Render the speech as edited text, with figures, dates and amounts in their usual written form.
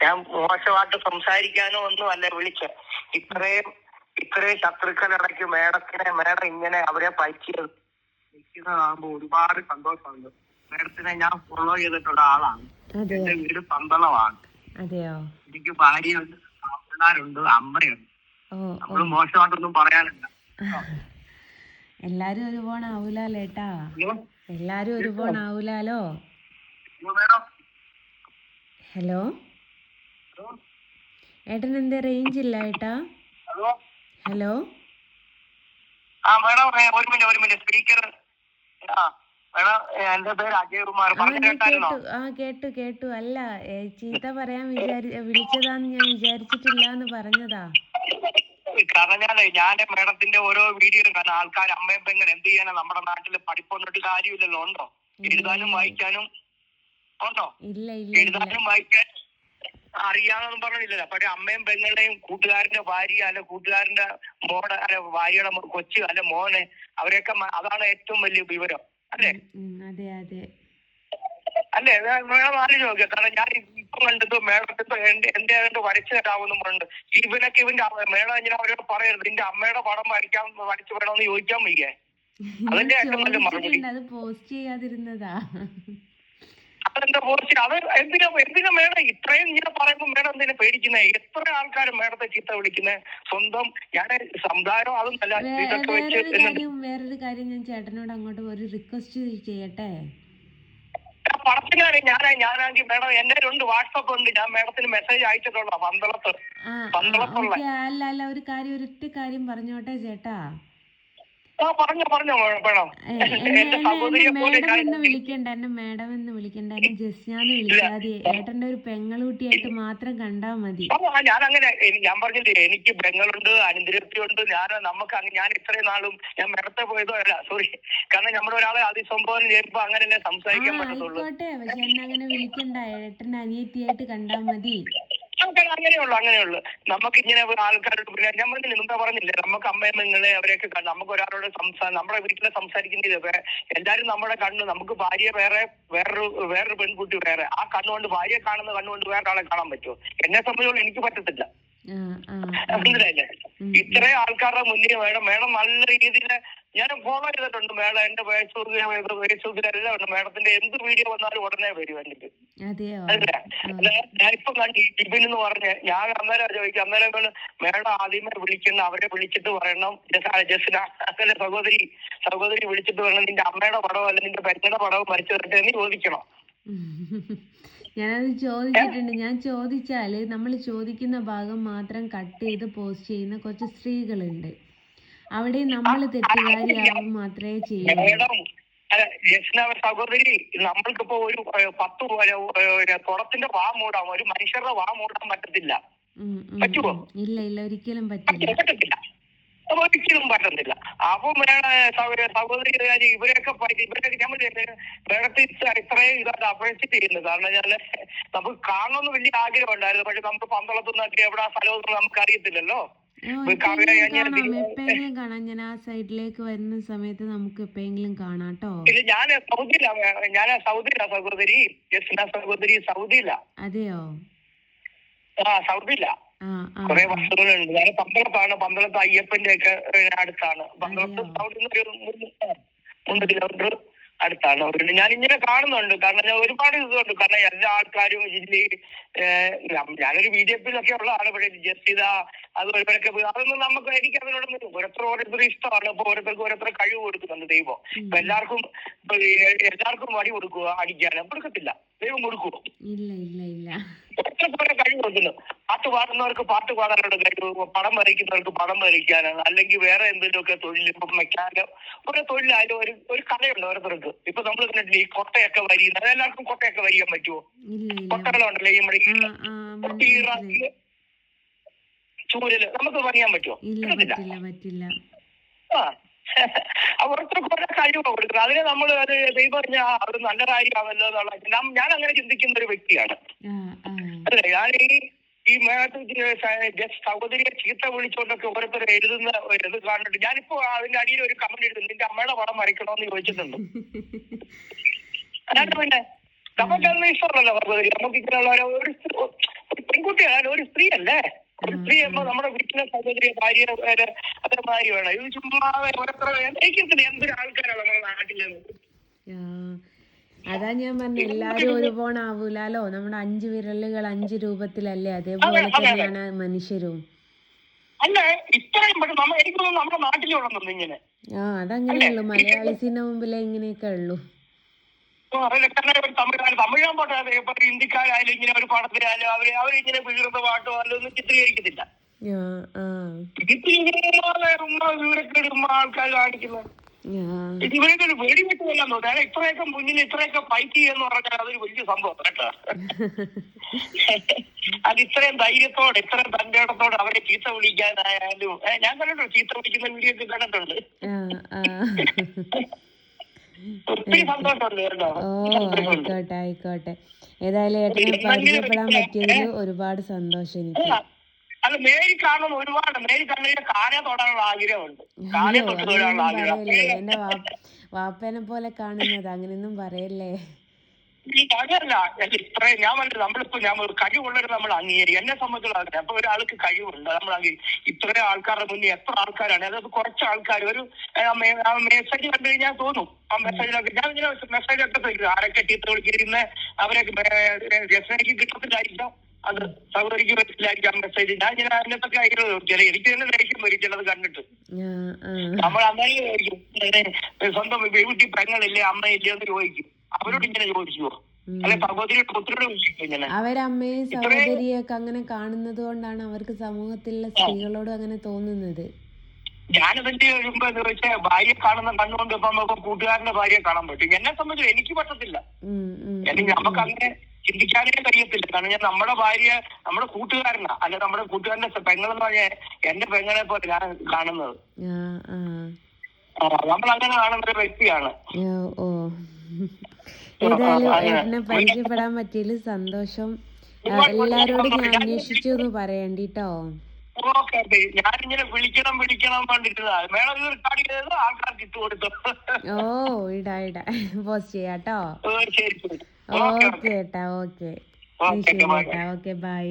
ഞാൻ മോശമായിട്ട് സംസാരിക്കാനോ ഒന്നും അല്ല വിളിച്ച. ഇത്രയും ശത്രുക്കളിടയ്ക്ക് മേഡം ഇങ്ങനെ അവരെ നിൽക്കുന്നതാകുമ്പോ ഒരുപാട് സന്തോഷമുണ്ട്. മേഡത്തിനെ ഞാൻ ഫോളോ ചെയ്തിട്ടുള്ള ആളാണ്. എന്റെ വീട് പന്തളമാണ്. അതെയോ? എനിക്ക് ഭാര്യയുണ്ട്, പിള്ളേരുണ്ട്, അമ്മയുണ്ട്. നമ്മള് മോശമായിട്ടൊന്നും പറയാനില്ല. എല്ലാരും ഒരുപോണാവൂലേട്ടാ. എല്ലാരും ഒരുപോണാവൂലോ. ഹലോ ഏട്ടൻ എന്തേ റേഞ്ച് ഇല്ല ഏട്ടാ? ഹലോ ഒരു മിനിറ്റ് സ്പീക്കർ. എന്റെ പേര് അജയ് കുമാർ. കേട്ടു. അല്ല, ചീത്ത പറയാൻ വിളിച്ചതാന്ന് ഞാൻ വിചാരിച്ചിട്ടില്ലാന്ന് പറഞ്ഞതാ. പറഞ്ഞാലേ ഞാൻ മേഡത്തിന്റെ ഓരോ വീഡിയോ കാണാൻ ആൾക്കാർ അമ്മയും പെങ്ങൾ എന്ത് ചെയ്യാനാ? നമ്മുടെ നാട്ടില് പഠിപ്പൊന്നിട്ട് കാര്യമില്ലല്ലോ. ഉണ്ടോ? എഴുതാനും വായിക്കാനും ഉണ്ടോ? എഴുതാനും വായിക്കാൻ അറിയാമെന്നും പറഞ്ഞില്ലല്ലോ. പക്ഷെ അമ്മയും പെങ്ങളുടെയും കൂട്ടുകാരന്റെ ഭാര്യ അല്ലെ കൂട്ടുകാരന്റെ മോടെ അല്ലെ ഭാര്യയുടെ കൊച്ചു അല്ലെ മോനെ അവരെയൊക്കെ അതാണ് ഏറ്റവും വലിയ വിവരം. അല്ലേ? അല്ലേ? മേഡം ആലോചിച്ച് നോക്കിയ. കാരണം ഞാൻ ഇപ്പൊ കണ്ടത് മേഡത്തിന്റെ എന്റെ വരച്ചു തരാമെന്നും പറഞ്ഞു. ഇവനൊക്കെ മേഡം ഇങ്ങനെ അവരോട് പറയരുത്, നിന്റെ അമ്മയുടെ പടം വരച്ചു വേണമെന്ന് ചോദിക്കാൻ വയ്യേ? അതിന്റെ ഏറ്റവും വലിയ മറുപടി. അതെന്താ പോസ്റ്റ്? അത് എന്തിനാ മേഡം ഇത്രയും ഇങ്ങനെ പറയുമ്പോ മേഡം എന്തിനാ പേടിക്കുന്നേ? എത്ര ആൾക്കാരും മേഡത്തെ ചീത്ത വിളിക്കുന്നേ? സ്വന്തം ഞാൻ സംസാരം അതൊന്നല്ല. വേറൊരു കാര്യം ഞാൻ ചേട്ടനോട് അങ്ങോട്ട് ഒരു റിക്വസ്റ്റ് ചെയ്യട്ടെ? പടത്തിനാണ് ഞാനാണെങ്കിൽ മേഡം എന്റെ വാട്സപ്പ് ഉണ്ട്. ഞാൻ മേഡത്തിന് മെസ്സേജ് അയച്ചിട്ടുള്ള പന്തളത്തുള്ള. അല്ല ഒരു കാര്യം, ഒരൊറ്റ കാര്യം പറഞ്ഞോട്ടെ ചേട്ടാ. പറഞ്ഞോ മേഡം. എന്നെ വിളിക്കണ്ട, എന്നെ ജസ്നാന്ന് വിളിക്കാതെ ഏട്ടന്റെ ഒരു പെങ്ങളുട്ടിയായിട്ട് മാത്രം കണ്ടാ മതി. ഞാൻ പറഞ്ഞില്ലേ, എനിക്ക് പെങ്ങളുണ്ട്, അനന്തരത്തിയുണ്ട്. ഞാൻ ഇത്രയും നാളും ഞാൻ മേഡത്തെ പോയതോ അല്ല, സോറി. കാരണം നമ്മുടെ ഒരാളെ അതിസംബോധന ചെയ്യുമ്പോ അങ്ങനെയല്ലേ സംസാരിക്കാൻ പറ്റത്തുള്ളൂ. ആയിക്കോട്ടെ, പക്ഷെ എന്നെ അങ്ങനെ വിളിക്കണ്ട, ഏട്ടന്റെ അനിയത്തിയായിട്ട് കണ്ടാ മതി. അങ്ങനെയുള്ളു. നമുക്ക് ഇങ്ങനെ ആൾക്കാരോട് ഞാൻ പറഞ്ഞില്ലേ, മുമ്പേ പറഞ്ഞില്ലേ, നമുക്ക് അമ്മയും പെങ്ങളെ അവരെയൊക്കെ കണ്ടു നമുക്ക് ഒരാളോട് നമ്മുടെ വീട്ടിലെ സംസാരിക്കുന്നത് എല്ലാരും നമ്മുടെ കണ്ണ്. നമുക്ക് ഭാര്യ വേറൊരു പെൺകുട്ടി വേറെ. ആ കണ്ണുകൊണ്ട് ഭാര്യയെ കാണുന്ന കണ്ണുകൊണ്ട് വേറെ ആളെ കാണാൻ പറ്റുമോ? എന്നെ സംബന്ധിച്ചോളം എനിക്ക് പറ്റത്തില്ല. മനസ്സിലായില്ലേ? ഇത്രയും ആൾക്കാരുടെ മുന്നിൽ മേഡം നല്ല രീതിയിൽ ഞാൻ ഫോളോ ചെയ്തിട്ടുണ്ട്. മേഡം എന്റെ ഫേസ്ബുക്കിലെല്ലാം ഉണ്ട്. മേഡത്തിന്റെ എന്ത് വീഡിയോ വന്നാലും ഉടനെ വരും എനിക്ക്. ഞാനിപ്പം കണ്ടു ജിബിൻ പറഞ്ഞ് ഞാൻ അന്നേരം ചോദിക്കും. അന്നേരം മേഡം ആദ്യമേ അവരെ വിളിച്ചിട്ട് പറയണം, ജസ്ന അങ്ങനെ സഹോദരി വിളിച്ചിട്ട് പറയണം, നിന്റെ അമ്മയുടെ പടവും അല്ല നിന്റെ പെങ്ങളുടെ പടവും വരച്ചു തരട്ടെ എന്ന് ചോദിക്കണം. ഞാനത് ചോദിച്ചിട്ടുണ്ട്. ഞാൻ ചോദിച്ചാല് നമ്മൾ ചോദിക്കുന്ന ഭാഗം മാത്രം കട്ട് ചെയ്ത് പോസ്റ്റ് ചെയ്യുന്ന കുറച്ച് സ്ത്രീകളുണ്ട്. അവിടെ നമ്മൾ തെറ്റുകാരിയാവും മാത്രമേ ചെയ്യൂ. സഹോദരി, നമ്മൾക്കിപ്പോ ഒരു 10 കുളത്തിന്റെ വാ മൂടാം, ഒരു മനുഷ്യരുടെ വാ മൂടാൻ പറ്റത്തില്ല. പറ്റുമോ? ഇല്ല ഒരിക്കലും പറ്റില്ല. ഒരിക്കലും പറ്റുന്നില്ല. അപ്പൊ സഹോദരി ഇവരെയൊക്കെ നമ്മൾ വേഗത്തിൽ ഇത്രയും ഇതായിട്ട് അപ്രീഷിയേറ്റ് ചെയ്യുന്നത്. കാരണം വെച്ചാല് നമുക്ക് കാണണമെന്ന് വലിയ ആഗ്രഹം ഉണ്ടായിരുന്നു. പക്ഷെ നമുക്ക് പന്തളത്തുനിന്നൊക്കെ എവിടെ സ്ഥലമൊന്നും നമുക്ക് അറിയത്തില്ലല്ലോ. എപ്പോഴെങ്കിലും കാണാം. ഞാൻ ആ സൈഡിലേക്ക് വരുന്ന സമയത്ത് നമുക്ക് എപ്പോഴെങ്കിലും കാണാട്ടോ. ഇല്ല, ഞാൻ സൗദിയിലാ സഹോദരി. സഹോദരി സൗദിയിലാ. അതെയോ? സൗദിയിലാ. കുറെ വർഷങ്ങളുണ്ട്. ഞാൻ പന്തളത്ത് അയ്യപ്പന്റെ ഒക്കെ അടുത്താണ്. പന്തളത്ത് സൗദിയിൽ നിന്ന് 3 കിലോമീറ്റർ അടുത്താണ്. ഞാൻ ഇങ്ങനെ കാണുന്നുണ്ട്. കാരണം ഞാൻ ഒരുപാട് ഇതുണ്ട്. കാരണം എല്ലാ ആൾക്കാരും ജില്ലയിൽ ഞാനൊരു BJP-യിലൊക്കെ ഉള്ളതാണ്. പക്ഷേ ജസ്റ്റിത അതുവരൊക്കെ അതൊന്നും എനിക്ക് അതിനോടൊന്നും ഓരോരുത്തർ ഇഷ്ടമാണ്. ഇപ്പൊ ഓരോരുത്തർ കഴിവ് കൊടുക്കുന്നുണ്ട് ദൈവം. ഇപ്പൊ എല്ലാവർക്കും വടി കൊടുക്കുക, അടിക്കാനും കൊടുക്കത്തില്ല. ദൈവം കൊടുക്കുവോ? ഇല്ല. ഓരോരുത്തർക്കും കഴിവ് കൊടുക്കുന്നു. പാട്ട് പാടുന്നവർക്ക് പാട്ട് പാടാനുള്ള കഴിവ്, പടം വരയ്ക്കുന്നവർക്ക് പടം വരയ്ക്കാനാണ്. അല്ലെങ്കിൽ വേറെ എന്തെങ്കിലുമൊക്കെ തൊഴിൽ, ഇപ്പൊ മെക്കാനോ ഓരോ തൊഴിലായാലും ഒരു കലയുണ്ട് ഓരോരുത്തർക്ക്. ഇപ്പൊ നമ്മൾ കണ്ടിട്ടില്ല ഈ കൊട്ടയൊക്കെ വരിയുന്നത്. എല്ലാവർക്കും കൊട്ടയൊക്കെ വരിയാൻ പറ്റുമോ? കൊട്ടകളുണ്ടല്ലോ നമ്മുടെ ചൂരല് നമുക്ക് പണിയാൻ പറ്റുമോ? പറ്റില്ല. ഓരോരുത്തർക്ക് ഓരോ കഴിവ് കൊടുക്കുന്നത്. അതിനെ നമ്മൾ അത് ദൈവം പറഞ്ഞാൽ അത് നല്ല കാര്യമാണല്ലോ എന്നുള്ള ഞാൻ അങ്ങനെ ചിന്തിക്കുന്ന ഒരു വ്യക്തിയാണ്. അല്ലേ? ഞാൻ ഈ സഹോദരിയെ ചീത്ത വിളിച്ചോണ്ടൊക്കെ ഓരോരുത്തർ എഴുതുന്ന ഇത് കാണുന്നുണ്ട്. ഞാനിപ്പോ അതിന്റെ അടിയിൽ ഒരു കമന്റ് എഴുതുന്നു, നിന്റെ അമ്മയുടെ പടം വരയ്ക്കണമെന്ന് ചോദിച്ചിട്ടുണ്ട്. അല്ലാണ്ട് പിന്നെ നമുക്കതൊന്നും ഇഷ്ടമല്ലല്ലോ സഹോദരി. നമുക്ക് ഇങ്ങനെയുള്ള കുട്ടിയാണ്, ഒരു സ്ത്രീ അല്ലേ. ഒരു സ്ത്രീ ആകുമ്പോ നമ്മുടെ വീട്ടിലെ സഹോദരി, ഭാര്യ, അതേമാതിരി വേണം. ഇത് ചുമ്മാ ഓരോരുത്തർ എനിക്കത്തില്ല എന്തൊരു ആൾക്കാരാണ് നമ്മുടെ നാട്ടില്. അതാ ഞാൻ പറഞ്ഞ എല്ലാരും ഒരുപോലെ ആവൂലോ. നമ്മുടെ 5 വിരലുകൾ 5 രൂപത്തിലല്ലേ, അതേപോലെ തന്നെയാണ് മനുഷ്യരും. അല്ല ഇത്രയും നമ്മ എനിക്ക് തോന്നുന്നു നമ്മുടെ നാട്ടിലുള്ളൂ ഇങ്ങനെ. അതങ്ങനെയുള്ളൂ. മലയാളീസിന്റെ മുമ്പിലേ ഇങ്ങനെയൊക്കെ ഉള്ളൂ. തമിഴാൻ പോട്ടെ, ഇപ്പൊ ഹിന്ദിക്കാരായാലും ഇങ്ങനെ ഒരു പടത്തിലായാലും അവരിങ്ങനെ വികൃത പാട്ടോ അല്ലൊന്നും ചിത്രീകരിക്കുന്നില്ല. ഇതിപ്പോ ഇങ്ങനെ വിവരക്കേട് ആൾക്കാർ കാണിക്കുന്നത്. ഇവരൊക്കെ ഒരു വെടിവെട്ട് കൊല്ലാന്ന് തോന്നുന്നു. ഇത്രയൊക്കെ മുന്നിൽ ഇത്രയൊക്കെ ഫൈറ്റ് ചെയ്യാന്ന് പറഞ്ഞാൽ അതൊരു വലിയ സംഭവം കേട്ടോ. അത് ഇത്രയും ധൈര്യത്തോടെ ഇത്രയും തന്റേടത്തോടെ അവരെ ചീത്ത വിളിക്കാനായാലും ഞാൻ കണ്ടിട്ടുണ്ട്, ചീത്ത വിളിക്കുന്ന വീഡിയോ ഒക്കെ കണ്ടിട്ടുണ്ട്. ഒത്തിരി സന്തോഷമുണ്ട് കേട്ടോ. ആയിക്കോട്ടെ. ഏതായാലും ഏട്ടനെ പരിചയപ്പെടാൻ പറ്റിയതിൽ ഒരുപാട് സന്തോഷം എനിക്ക്. അത് മേരി കാണുന്ന ഒരുപാട്, മേരി കണ്ണിന്റെ കാനെ തൊടാനുള്ള ആഗ്രഹമുണ്ട്. കാനെ തൊട്ട് തൊടാനുള്ള ആഗ്രഹം. എന്റെ വാപ്പനെ പോലെ കാണുന്നത് അങ്ങനെയൊന്നും പറയല്ലേ. അതല്ല ഇത്രയും ഞാൻ പറഞ്ഞത്, നമ്മളിപ്പോ ഞാൻ ഒരു കഴിവുള്ളവർ നമ്മൾ അംഗീകരിക്കും. എന്നെ സംബന്ധിച്ചുള്ള അപ്പൊ ഒരാൾക്ക് കഴിവുണ്ട്, നമ്മൾ ഇത്രയും ആൾക്കാരുടെ മുന്നിൽ എത്ര ആൾക്കാരാണ്, അതായത് കുറച്ച് ആൾക്കാർ ഒരു മെസ്സേജ് കണ്ടു കഴിഞ്ഞാൽ തോന്നും. ആ മെസ്സേജിലൊക്കെ ഞാൻ ഇങ്ങനെ മെസ്സേജൊക്കെ തരും, ആരൊക്കെ ചീത്ത വിളിച്ചിരുന്ന അവരൊക്കെ രസനയ്ക്ക് കിട്ടത്തില്ലായിരിക്കാം, അത് സൗകര്യക്ക് പറ്റില്ലായിരിക്കാം മെസ്സേജ്. ഞാൻ ഇങ്ങനെ അതിനകത്തൊക്കെ അയക്കുന്നത് എനിക്ക് തന്നെ ദേഷ്യം വരും ചിലത് കണ്ടിട്ട്. നമ്മൾ അമ്മയും സ്വന്തം വീട്ടിൽ പെങ്ങളില്ലേ അമ്മയില്ലേ എന്ന് ചോദിക്കും, അവരോട് ഇങ്ങനെ ചോദിക്കുവോ? അല്ലെ സഹോദരിയുടെ പുത്രിയോട് ചോദിക്കും ഇങ്ങനെ. അവരമ്മയും സഹോദരിയൊക്കെ അങ്ങനെ കാണുന്നത് കൊണ്ടാണ് അവർക്ക് സമൂഹത്തിലുള്ള സ്ത്രീകളോട് അങ്ങനെ തോന്നുന്നത്. ഞാനതിന്റെ മുമ്പ് എന്ന് വെച്ചാൽ ഭാര്യയെ കാണുന്ന കണ്ണുകൊണ്ട് ഇപ്പൊ നമുക്ക് കൂട്ടുകാരന്റെ ഭാര്യയെ കാണാൻ പറ്റും. എന്നെ സംബന്ധിച്ച് എനിക്ക് പറ്റത്തില്ല. നമുക്ക് അങ്ങനെ ചിന്തിക്കാനേ കഴിയത്തില്ല. കാരണം ഞാൻ നമ്മുടെ ഭാര്യ നമ്മുടെ കൂട്ടുകാരനാ, അല്ലെ നമ്മുടെ കൂട്ടുകാരന്റെ പെങ്ങളെന്ന് പറഞ്ഞാൽ എന്റെ പെങ്ങളെ പോലെ ഞാൻ കാണുന്നത്. നമ്മൾ അങ്ങനെ കാണുന്ന ഒരു വ്യക്തിയാണ്. ഏതായാലും എന്നെ പരിചയപ്പെടാൻ പറ്റിയതിൽ സന്തോഷം. എല്ലാരോടും ഞാൻ അന്വേഷിച്ചു എന്ന് പറയണ്ടിട്ടോ. ഓക്കെ, ഞാനിങ്ങനെ വിളിക്കണം കണ്ടിരുന്നതാ. വേണം ഇത് റെക്കോർഡ് ചെയ്തത് ആൾക്കാർക്ക് ഇട്ട് കൊടുത്തു. ഇടാ പോസ്റ്റ് ചെയ്യാട്ടോ. ശരി. ഓക്കെ ഏട്ടാ, ഓക്കെ. Okay bye.